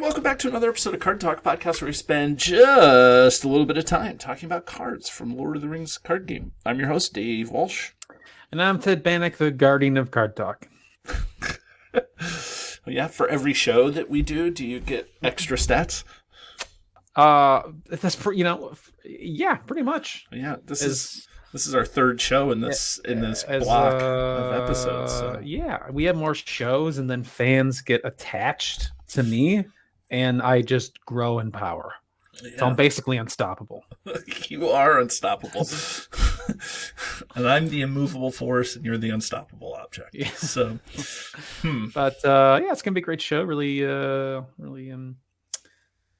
Welcome back to another episode of Card Talk Podcast, where we spend just a little bit of time talking about cards from Lord of the Rings card game. I'm your host, Dave Walsh. And I'm Ted Bannock, the guardian of Card Talk. Yeah, for every show that we do you get extra stats? That's yeah, pretty much. Yeah, this is our third show in this block of episodes. So. Yeah, we have more shows, and then fans get attached to me, and I just grow in power. Yeah. So I'm basically unstoppable. You are unstoppable. And I'm the immovable force, and you're the unstoppable object. Yeah. So, But yeah, it's gonna be a great show. Really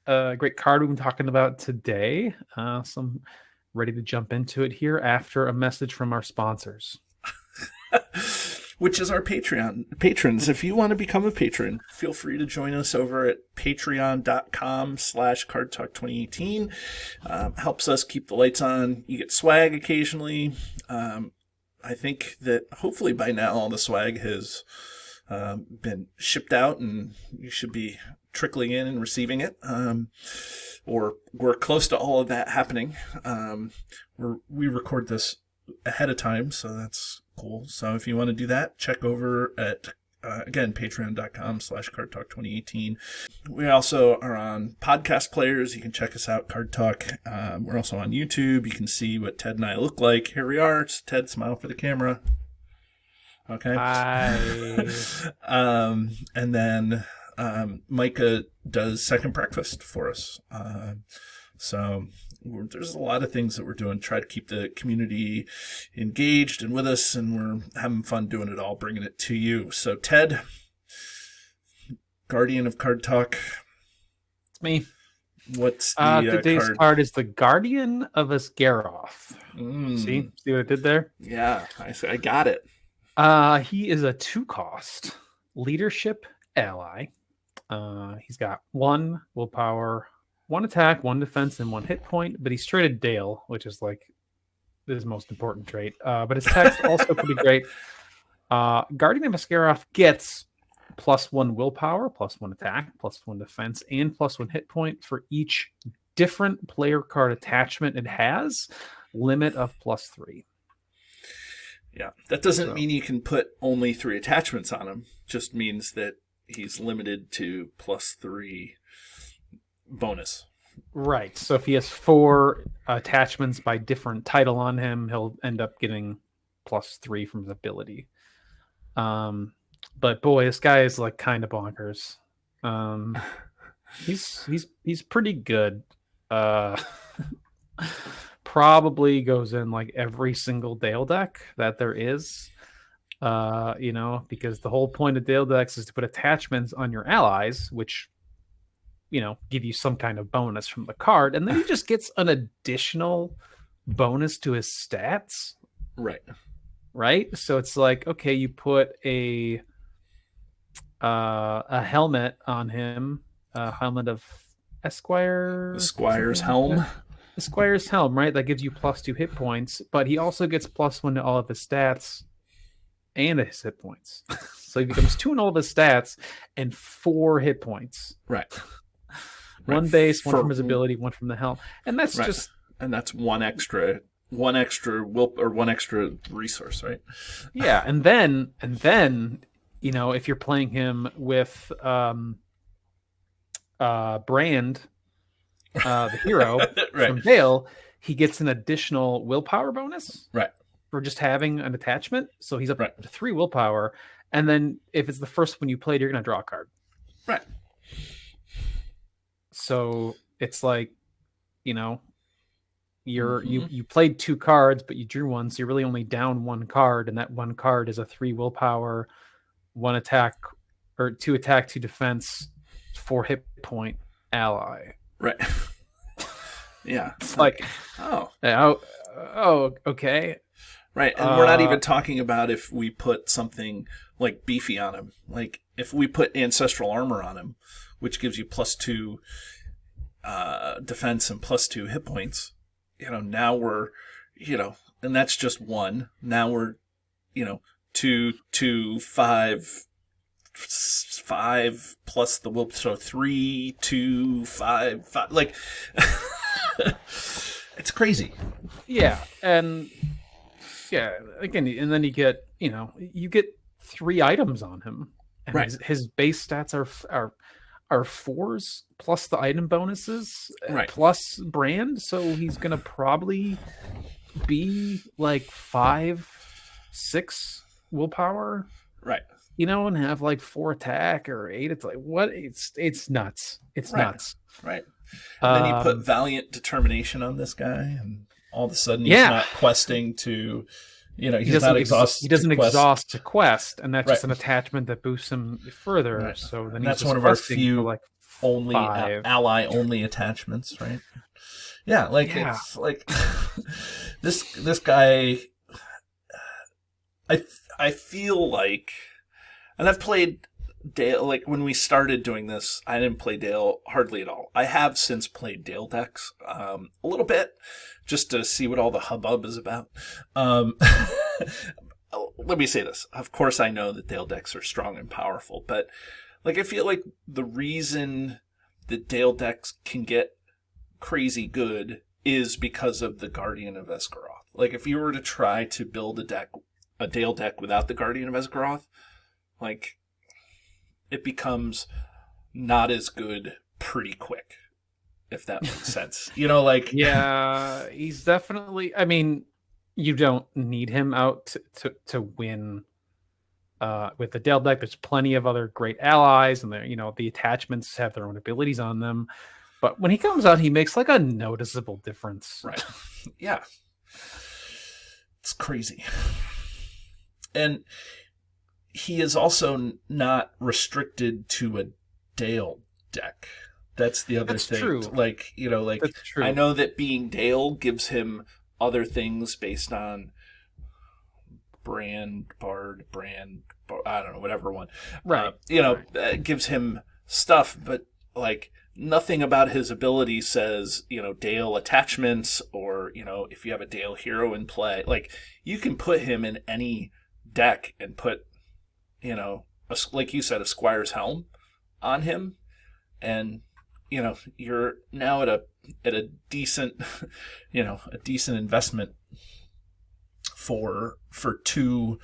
great card we've been talking about today. So I'm ready to jump into it here after a message from our sponsors. Which is our Patreon patrons. If you want to become a patron, feel free to join us over at patreon.com/cardtalk2018. Helps us keep the lights on. You get swag occasionally. I think that hopefully by now all the swag has been shipped out, and you should be trickling in and receiving it. Or we're close to all of that happening. We record this ahead of time, so that's cool. So if you want to do that, check over at again patreon.com/cardtalk2018. We also are on podcast players. You can check us out, Card Talk. We're also on YouTube. You can see what Ted and I look like. Here we are. It's Ted, smile for the camera. Okay. Hi. And then Micah does second breakfast for us. So there's a lot of things that we're doing, try to keep the community engaged and with us, and we're having fun doing it all, bringing it to you. So Ted, guardian of Card Talk. It's me. What's the today's card is the Guardian of Esgaroth. See what I did there? Yeah, I got it. He is a 2-cost leadership ally. He's got 1 willpower, 1 attack, 1 defense, and 1 hit point, but he's traded Dale, which is like his most important trait. But his attack's also pretty great. Guardian of Esgaroth gets +1 willpower, +1 attack, +1 defense, and +1 hit point for each different player card attachment it has. Limit of +3. Yeah, that doesn't mean you can put only 3 attachments on him. Just means that he's limited to +3 bonus. Right. So if he has 4 attachments by different title on him, he'll end up getting +3 from his ability. But boy, this guy is like kind of bonkers. He's pretty good. Probably goes in like every single Dale deck that there is. Because the whole point of Dale decks is to put attachments on your allies, which give you some kind of bonus from the card, and then he just gets an additional bonus to his stats. Right. So it's like, okay, you put a helmet on him, a helmet of Esquire's helm. Esquire's helm, right? That gives you +2 hit points, but he also gets +1 to all of his stats and his hit points. So he becomes 2 in all of his stats and 4 hit points. Right. 1 base, 1 from his ability, 1 from the helm, and that's just that's one extra will or 1 extra resource, right? Yeah, and then if you're playing him with Brand, the hero right. from Dale, he gets an additional willpower bonus, right, for just having an attachment. So he's up right. to 3 willpower, and then if it's the first one you played, you're gonna draw a card. Right. So it's like, you played 2 cards, but you drew 1, so you're really only down 1 card, and that 1 card is a 3 willpower, 1 attack, or 2 attack, 2 defense, 4 hit point ally. Right. Yeah. It's like, okay. Right, and we're not even talking about if we put something like beefy on him. Like if we put ancestral armor on him, which gives you +2 defense and +2 hit points. Now we're, and that's just 1. Now we're, 2, 2, 5, 5 plus the will, so 3, 2, 5, 5. Like, it's crazy. Yeah, and again, and then you get 3 items on him, and Right. his base stats are 4s plus the item bonuses, Right. plus brand, so he's gonna probably be like 5, 6 willpower, Right. and have like 4 attack or 8. It's like, what? It's nuts. It's nuts. Right. And then you put Valiant Determination on this guy, and all of a sudden he's not questing to, he's not exhausted. He doesn't exhaust to quest, and that's Right. just an attachment that boosts him further. Right. So then And he's that's just one of our questing few for like only 5. ally only attachments, right? Yeah, it's like this guy. I feel like, and I've played Dale. Like when we started doing this, I didn't play Dale hardly at all. I have since played Dale decks a little bit, just to see what all the hubbub is about. Let me say this. Of course, I know that Dale decks are strong and powerful, but like I feel like the reason that Dale decks can get crazy good is because of the Guardian of Esgaroth. Like if you were to try to build a Dale deck without the Guardian of Esgaroth, like it becomes not as good pretty quick, if that makes sense. Yeah, he's definitely. I mean, you don't need him out to win. With the Dale deck, there's plenty of other great allies, and the attachments have their own abilities on them. But when he comes out, he makes like a noticeable difference. Right. Yeah. It's crazy. And he is also not restricted to a Dale deck. That's the other thing. True. That's true. I know that being Dale gives him other things based on Bard, I don't know, whatever one. Right. Gives him stuff, but like nothing about his ability says, Dale attachments or, if you have a Dale hero in play, like you can put him in any deck and put, like you said, a Squire's Helm on him, and you're now at a decent, a decent investment for 2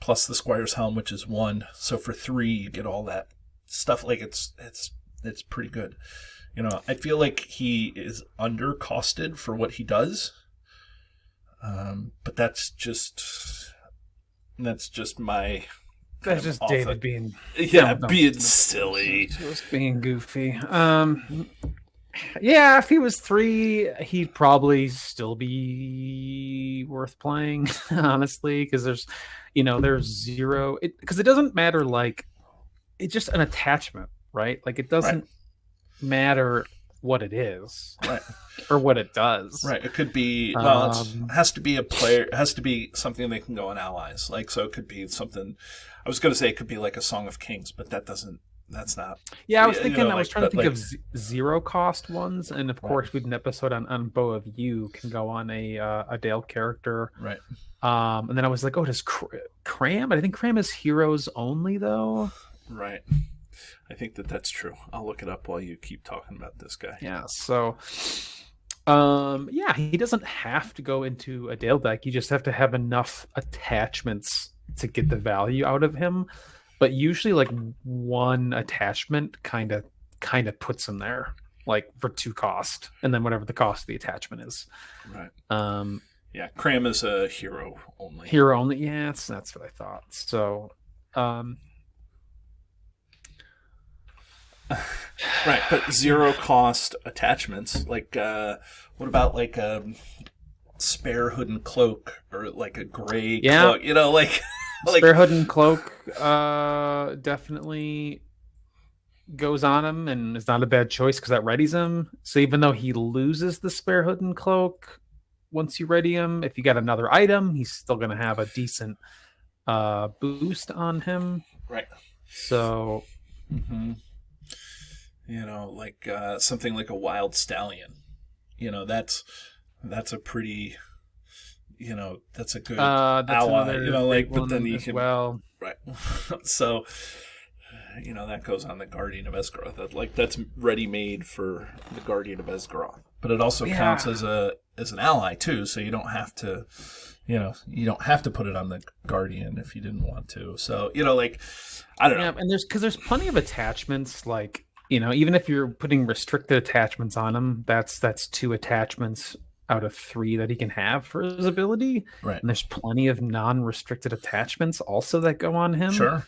plus the Squire's Helm, which is 1. So for 3, you get all that stuff. Like it's pretty good. I feel like he is undercosted for what he does. But that's just my. That's just David being being silly, just being goofy. Yeah, if he was 3, he'd probably still be worth playing, honestly, because there's 0. Because it doesn't matter. Like, it's just an attachment, right? Like, it doesn't matter what it is, right, or what it does. Right. It could be it has to be a player. It has to be something they can go on allies. Like, so it could be something. I was going to say it could be like a Song of Kings, but that's not. Yeah, I was thinking. I was trying to think of 0 cost ones, and of course, we did an episode on Bow of You can go on a Dale character, right? And then I was like, oh, does Cram? But I think Cram is heroes only, though. Right. I think that's true. I'll look it up while you keep talking about this guy. Yeah. So, he doesn't have to go into a Dale deck. You just have to have enough attachments to get the value out of him. But usually, like, 1 attachment kind of puts him there, like for 2 cost, and then whatever the cost of the attachment is. Right. Yeah, Cram is a hero only. Hero only. Yeah, that's what I thought. So, right, but 0 cost attachments. Like, what about like Spare Hood and Cloak, or like a gray cloak? Like. Spare Hood and Cloak definitely goes on him, and it's not a bad choice because that readies him. So even though he loses the Spare Hood and Cloak once you ready him, if you got another item, he's still going to have a decent boost on him. Right. So, like something like a wild stallion. That's a pretty, that's a good That's ally. another great But then one you as can well. right. So that goes on the Guardian of Esgaroth. That's ready made for the Guardian of Esgaroth. But it also counts Yeah. as an ally too, so you don't have to put it on the Guardian if you didn't want to. So I don't know. And there's plenty of attachments, like, even if you're putting restricted attachments on him, that's 2 attachments out of 3 that he can have for his ability. Right. And there's plenty of non-restricted attachments also that go on him. Sure.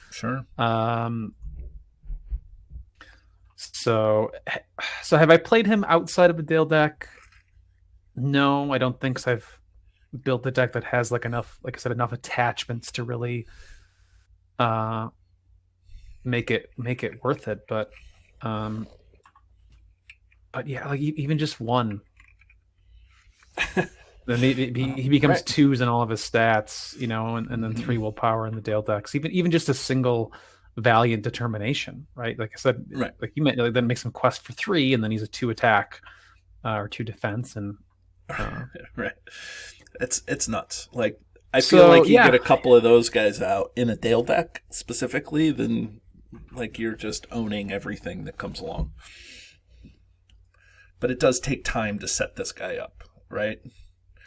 So have I played him outside of the Dale deck? No, I don't think so. I've built a deck that has enough, like I said, enough attachments to really make it worth it. But yeah, even just 1. Then he becomes Right. 2s in all of his stats, and then 3 willpower in the Dale decks. Even just a single Valiant Determination, right? Like I said, Right. like you meant, that makes him quest for 3, and then he's a 2 attack or 2 defense, and right. It's nuts. Like I feel like you get a couple of those guys out in a Dale deck specifically, then you're just owning everything that comes along. But it does take time to set this guy up, right?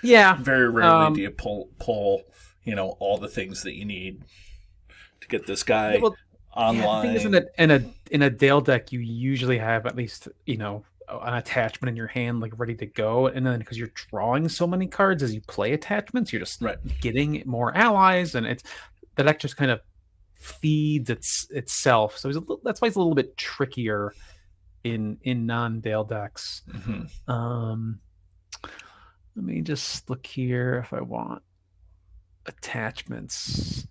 Yeah. Very rarely do you pull all the things that you need to get this guy online. The thing is, in a Dale deck, you usually have at least an attachment in your hand, ready to go, and then because you're drawing so many cards as you play attachments, you're just getting more allies, and the deck just kind of feeds itself. So that's why it's a little bit trickier in non-Dale decks. Let me just look here if I want attachments.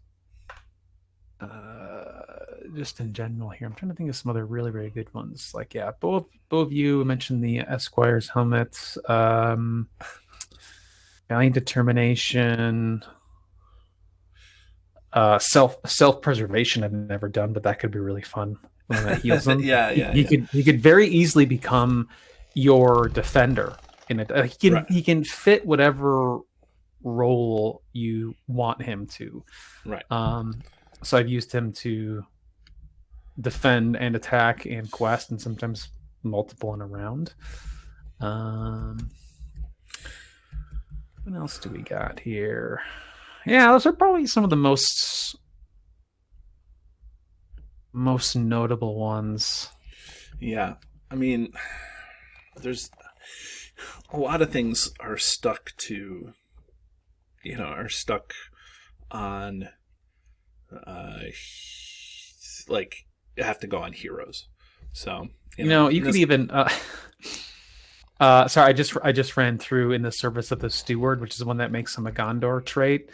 Just in general here, I'm trying to think of some other really, really good ones. Both of you mentioned the Esquire's helmets, Valiant Determination, self-preservation. I've never done, but that could be really fun when that heals them. He could very easily become your defender in it. He can fit whatever role you want him to. Right. So I've used him to defend and attack and quest, and sometimes multiple in a round. What else do we got here? Yeah, those are probably some of the most notable ones. Yeah. I mean, there's a lot of things are stuck on have to go on heroes. So you could even sorry, I just ran through in the service of the steward, which is the one that makes him a Gondor trait.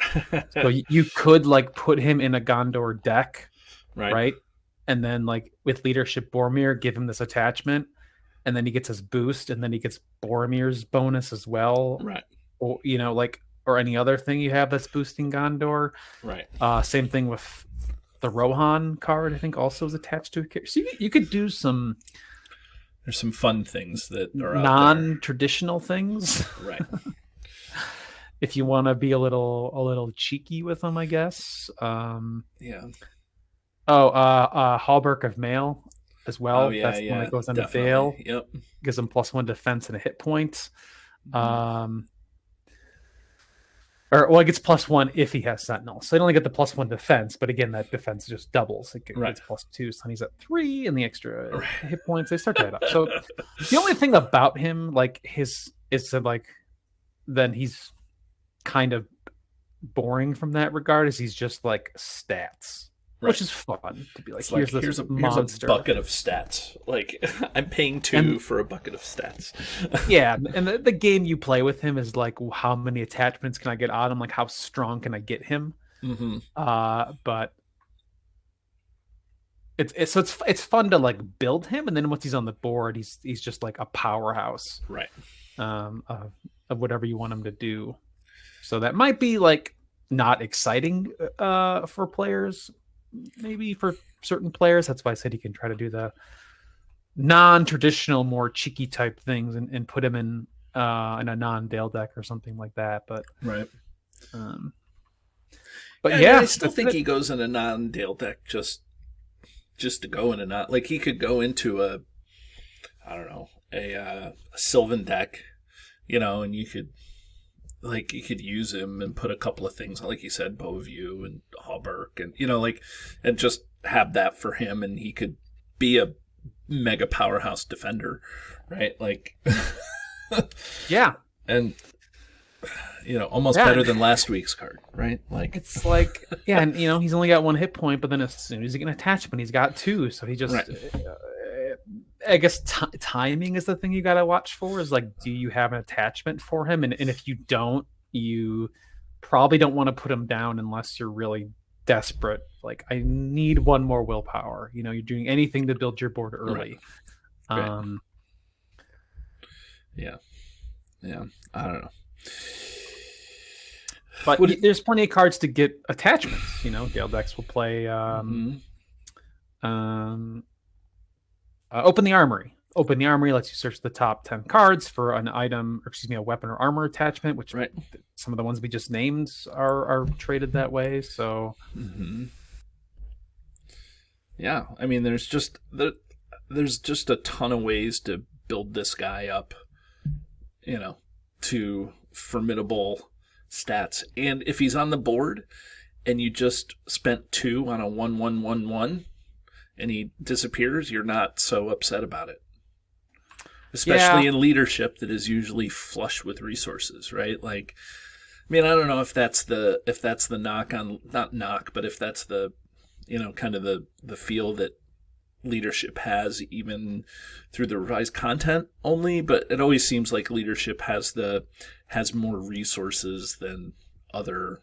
So you could put him in a Gondor deck, right? And then with leadership Boromir, give him this attachment, and then he gets his boost, and then he gets Boromir's bonus as well, right? Or or any other thing you have that's boosting Gondor, right? Same thing with the Rohan card, I think, also is attached to a character. So you could do some. There's some fun things that are non-traditional things, right? If you want to be a little cheeky with them, I guess. Yeah. Hallberg of Mail as well. Oh, yeah, that's the one that goes under Dale. Yep. Gives him +1 defense and a hit point. It gets +1 if he has Sentinel. So they only get the +1 defense, but again, that defense just doubles. It gets +2, so he's at 3, and the extra hit points, they start to add up. So the only thing about him, is that then he's kind of boring from that regard, is he's just stats. Which is fun to be here's a monster. Here's a bucket of stats. I'm paying 2 for a bucket of stats. Yeah, and the game you play with him is how many attachments can I get on him? How strong can I get him? Mm-hmm. But it's fun to build him, and then once he's on the board, he's just a powerhouse, right? Of whatever you want him to do. So that might be not exciting for players. Maybe for certain players, that's why I said you can try to do the non-traditional, more cheeky type things, and put him in a non-Dale deck or something like that. Right. Um, Yeah, but I mean, I yeah, still that's think it. he goes in a non-Dale deck just to go in a not like he could go into a I don't know a Sylvan deck, and you could use him and put a couple of things like you said, Bowview and Hawberk, and and just have that for him, and he could be a mega powerhouse defender, right? Like, Yeah, and almost yeah. better than last week's card, right? Like, It's like, yeah, and he's only got one hit point, but then as soon as he can attachment, he's got two. So he just, right, I guess, timing is the thing you got to watch for. Is like, do you have an attachment for him? And if you don't, you probably don't want to put him down unless you're really desperate. Like, I need one more willpower. You're doing anything to build your board early. Right. Um, yeah, I don't know. But there's plenty of cards to get attachments. Gale decks will play Open the Armory. Open the Armory lets you search the top 10 cards for an item, or excuse me, a weapon or armor attachment, which some of the ones we just named are traded that way. So, yeah, I mean, there's just a ton of ways to build this guy up, to formidable stats. And if he's on the board and you just spent 2 on a 1/1/1/1 and he disappears, you're not so upset about it. Especially in leadership that is usually flush with resources, right? Like, I mean, I don't know if that's the knock on, not knock, but if that's the kind of the feel that leadership has even through the revised content only, but it always seems like leadership has more resources than other,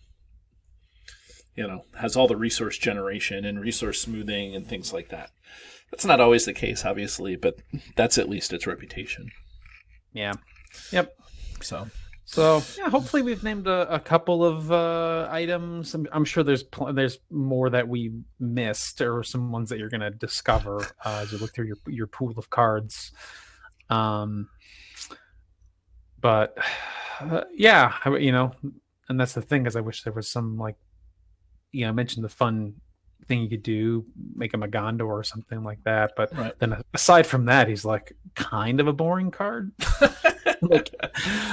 has all the resource generation and resource smoothing and things like that. That's not always the case, obviously, but that's at least its reputation. Yeah. Yep. So yeah, hopefully we've named a couple of items. I'm sure there's more that we missed, or some ones that you're going to discover as you look through your pool of cards. But yeah, and that's the thing, is I wish there was some, like, I mentioned the fun thing you could do, make him a Gondor or something like that. But then aside from that, he's like kind of a boring card.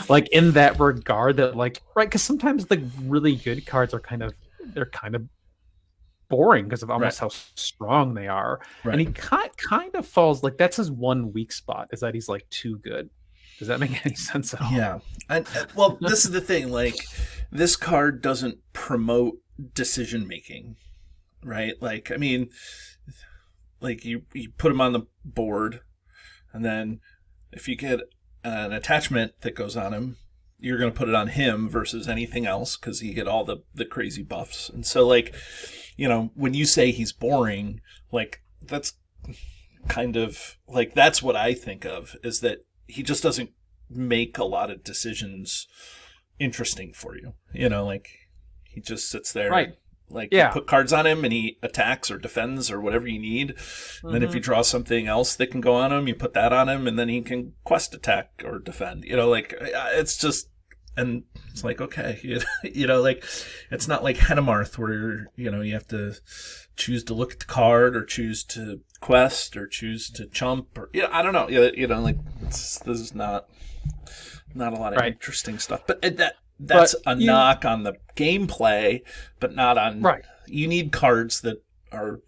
like in that regard, that right, because sometimes the really good cards are kind of boring because of almost how strong they are. And he kind of falls, like, that's his one weak spot, is that he's like too good. Does that make any sense at all? Yeah. Well, this is the thing. Like, this card doesn't promote decision making, right? Like, I mean, like you put him on the board, and then if you get an attachment that goes on him, you're going to put it on him versus anything else, because you get all the crazy buffs. And so, like, when you say he's boring, like, that's kind of like, that's what I think of, is that he just doesn't make a lot of decisions interesting for you. Like, he just sits there. Right. Like, you put cards on him and he attacks or defends or whatever you need. And then if you draw something else that can go on him, you put that on him, and then he can quest attack or defend. Like, it's just, and it's like, okay, like, it's not like Henemarth where, you have to choose to look at the card or choose to quest or choose to chump, or, I don't know. Like, this is not a lot of interesting stuff. But that's a knock on the gameplay, but not on. Right. You need cards that are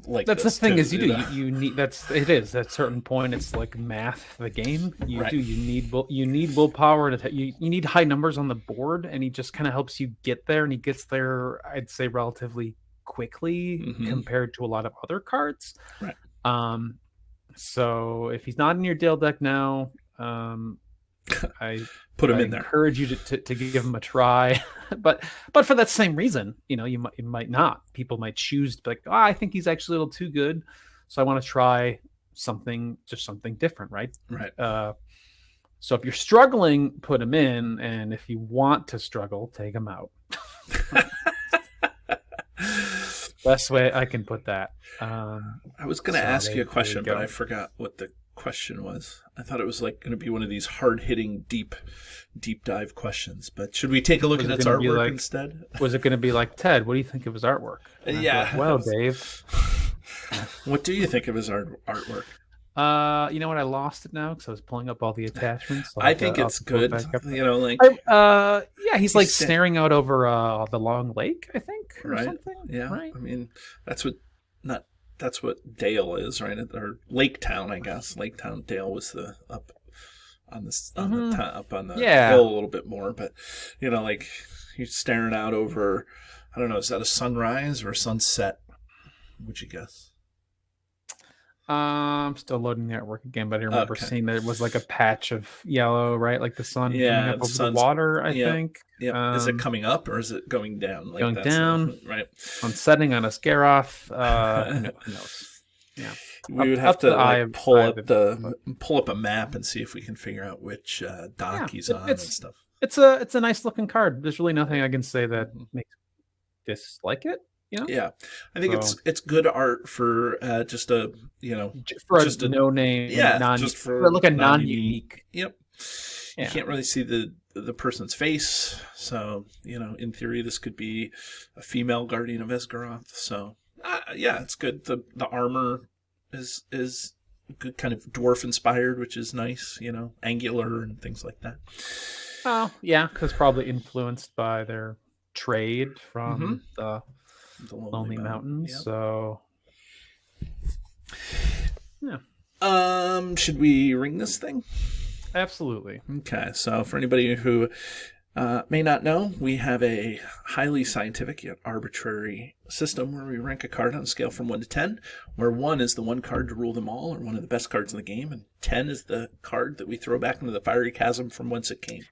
like. That's the thing, is you need, it is at a certain point, it's like math, the game. You need willpower to you need high numbers on the board, and he just kind of helps you get there, and he gets there, I'd say, relatively quickly compared to a lot of other cards. Right. So if he's not in your Dale deck now, I put him in there. Encourage you to give him a try, but for that same reason, you might not. People might choose to be like, I think he's actually a little too good, so I want to try something different, right? Right. So if you're struggling, put him in, and if you want to struggle, take him out. Best way I can put that. I was going to So ask you a there you question, but go. I forgot what the question was. I thought it was like going to be one of these hard-hitting, deep dive questions. But should we take a look Was at it its going to be artwork like? instead? Was it going to be like Ted? What do you think of his artwork? And I'd be like, Yeah. well, Dave. What do you think of his artwork? You know what? I lost it now because I was pulling up all the attachments. So I think I'll it's pull it good. back up. You know, like Yeah, he's like staring out over the long lake, I think, or right? something. Yeah. Right. I mean, that's what not that's what Dale is, right? Or Lake Town, I guess. Lake Town. Dale was the up on the up on the Yeah. hill a little bit more, but you know, like he's staring out over. I don't know. Is that a sunrise or a sunset? Would you guess? I'm still loading the artwork again, but I remember Okay. seeing that it was like a patch of yellow, right? Like the sun coming Yeah, up the over the sun's. water, I Yep. think. Yep. Is it coming up or is it going down? Like Going that's down, right. on setting on Esgaroth. Who knows? Yeah. We would have to the to eye like of- pull eye up of the pull up a map and see if we can figure out which dock Yeah, he's on and stuff. it's a nice looking card. There's really nothing I can say that makes dislike it. You know, Yeah, I think So- it's good art for just a for just a no name, just for like a non-unique. non-unique. Yep. Yeah. You can't really see the person's face, so in theory this could be a female guardian of Esgaroth. So yeah, it's good. The armor is good, kind of dwarf inspired, which is nice. Angular and things like that. Oh yeah, because probably influenced by their trade from the Lonely Mountains. Yep. So yeah, should we ring this thing? absolutely. Okay, so for anybody who may not know, we have a highly scientific yet arbitrary system where we rank a card on a scale from 1 to 10, where 1 is the one card to rule them all, or one of the best cards in the game, and 10 is the card that we throw back into the fiery chasm from whence it came.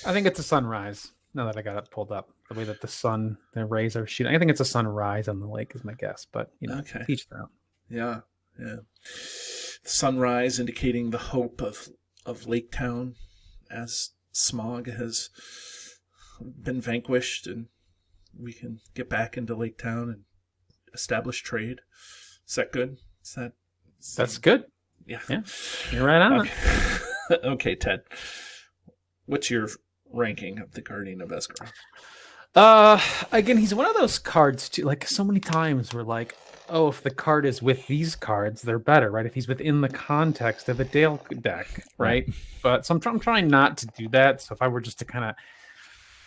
I think it's a sunrise. Now that I got it pulled up, the way that the rays are shooting, I think it's a sunrise on the lake is my guess. But Okay. each their own. Yeah. Sunrise indicating the hope of Lake Town as smog has been vanquished and we can get back into Lake Town and establish trade. Is that good? That's good. Yeah. You're right on it. Okay, Ted. What's your ranking of the Guardian of Esgaroth? Again, he's one of those cards too. Like so many times, we're like, oh, if the card is with these cards, they're better, right? If he's within the context of a Dale deck, right? But so I'm trying not to do that. So if I were just to kind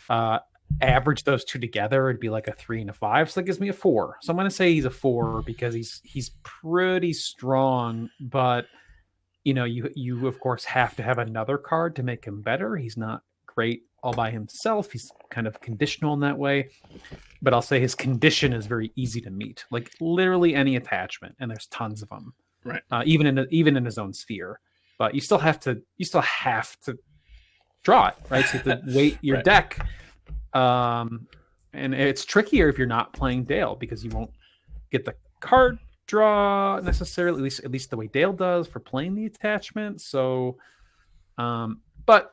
of average those two together, it'd be like a 3 and a 5. So that gives me a 4. So I'm going to say he's a 4 because he's pretty strong, but you of course have to have another card to make him better. He's not great all by himself. He's kind of conditional in that way, but I'll say his condition is very easy to meet. Like literally any attachment, and there's tons of them. Right. Even in his own sphere, but you still have to draw it, right? So you have to weight your Right. deck, and it's trickier if you're not playing Dale because you won't get the card draw necessarily. At least the way Dale does for playing the attachment. So, but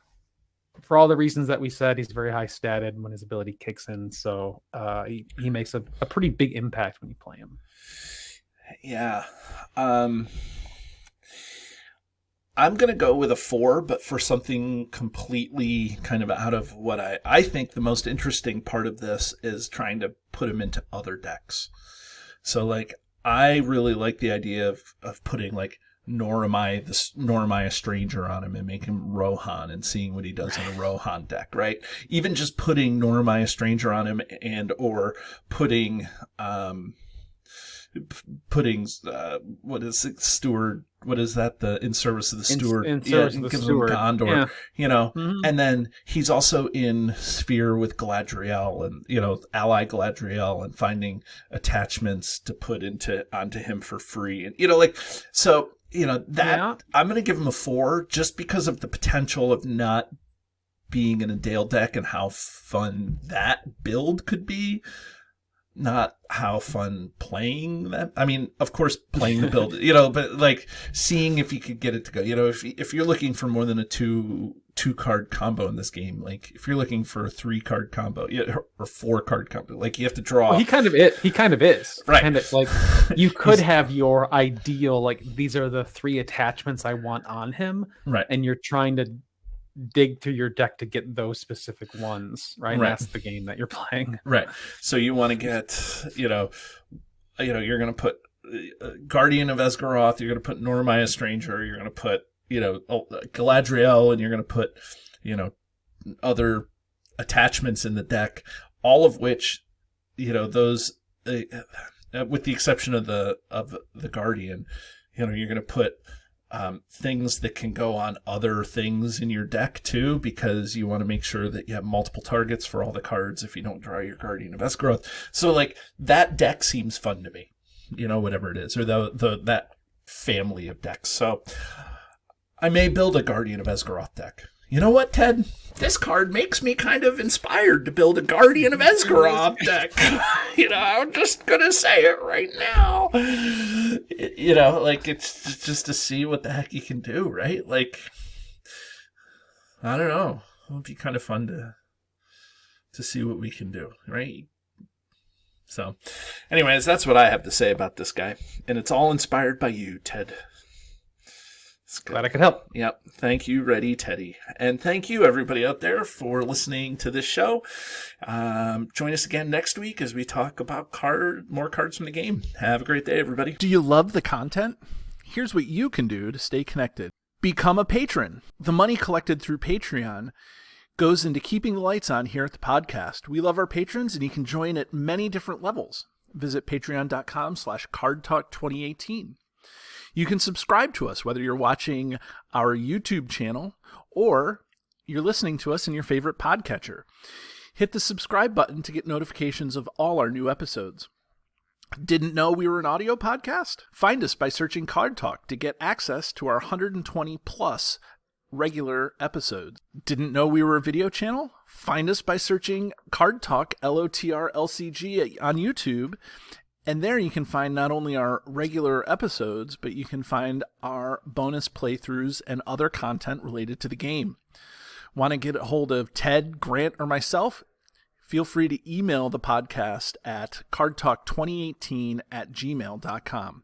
for all the reasons that we said, he's very high statted when his ability kicks in. So he makes a pretty big impact when you play him. Yeah. I'm going to go with a 4, but for something completely kind of out of what I think the most interesting part of this is trying to put him into other decks. So, like, I really like the idea of putting, like, nor am I a stranger on him and make him Rohan and seeing what he does in a Rohan deck, right? Even just putting nor am I a stranger on him or putting what is it, Steward? What is that? The in service of the steward. In service of the gives steward. him Gondor. Yeah. And then he's also in Sphere with Galadriel and ally Galadriel and finding attachments to put onto him for free and that I'm going to give him a 4 just because of the potential of not being in a Dale deck and how fun that build could be. not how fun playing that. I mean, of course, playing the build, but like seeing if you could get it to go. If you're looking for more than a two card combo in this game, like if you're looking for a 3-card combo, or 4-card combo, like you have to draw. Well, he kind of is right. Kind of like you could have your ideal, like these are the 3 attachments I want on him, right? And you're trying to dig through your deck to get those specific ones, right? And that's the game that you're playing, right? So you want to get, you're going to put Guardian of Esgaroth, you're going to put Normaya Stranger, you're going to put Galadriel, and you're going to put other attachments in the deck, all of which those with the exception of the Guardian, you're going to put things that can go on other things in your deck too, because you want to make sure that you have multiple targets for all the cards if you don't draw your Guardian of Esgaroth. So like that deck seems fun to me, whatever it is, or that family of decks. So I may build a Guardian of Esgaroth deck. You know what, Ted? This card makes me kind of inspired to build a Guardian of Esgaroth deck. I'm just going to say it right now. Like it's just to see what the heck you can do, right? Like, I don't know. It would be kind of fun to see what we can do, right? So, anyways, that's what I have to say about this guy. And it's all inspired by you, Ted. Glad I could help. Yep. Thank you, Ready Teddy. And thank you, everybody out there, for listening to this show. Join us again next week as we talk about more cards from the game. Have a great day, everybody. Do you love the content? Here's what you can do to stay connected. Become a patron. The money collected through Patreon goes into keeping the lights on here at the podcast. We love our patrons, and you can join at many different levels. Visit patreon.com/cardtalk2018. You can subscribe to us, whether you're watching our YouTube channel or you're listening to us in your favorite podcatcher. Hit the subscribe button to get notifications of all our new episodes. Didn't know we were an audio podcast? Find us by searching Card Talk to get access to our 120 plus regular episodes. Didn't know we were a video channel? Find us by searching Card Talk LOTR LCG on YouTube. And there you can find not only our regular episodes, but you can find our bonus playthroughs and other content related to the game. Want to get a hold of Ted, Grant, or myself? Feel free to email the podcast at cardtalk2018@gmail.com.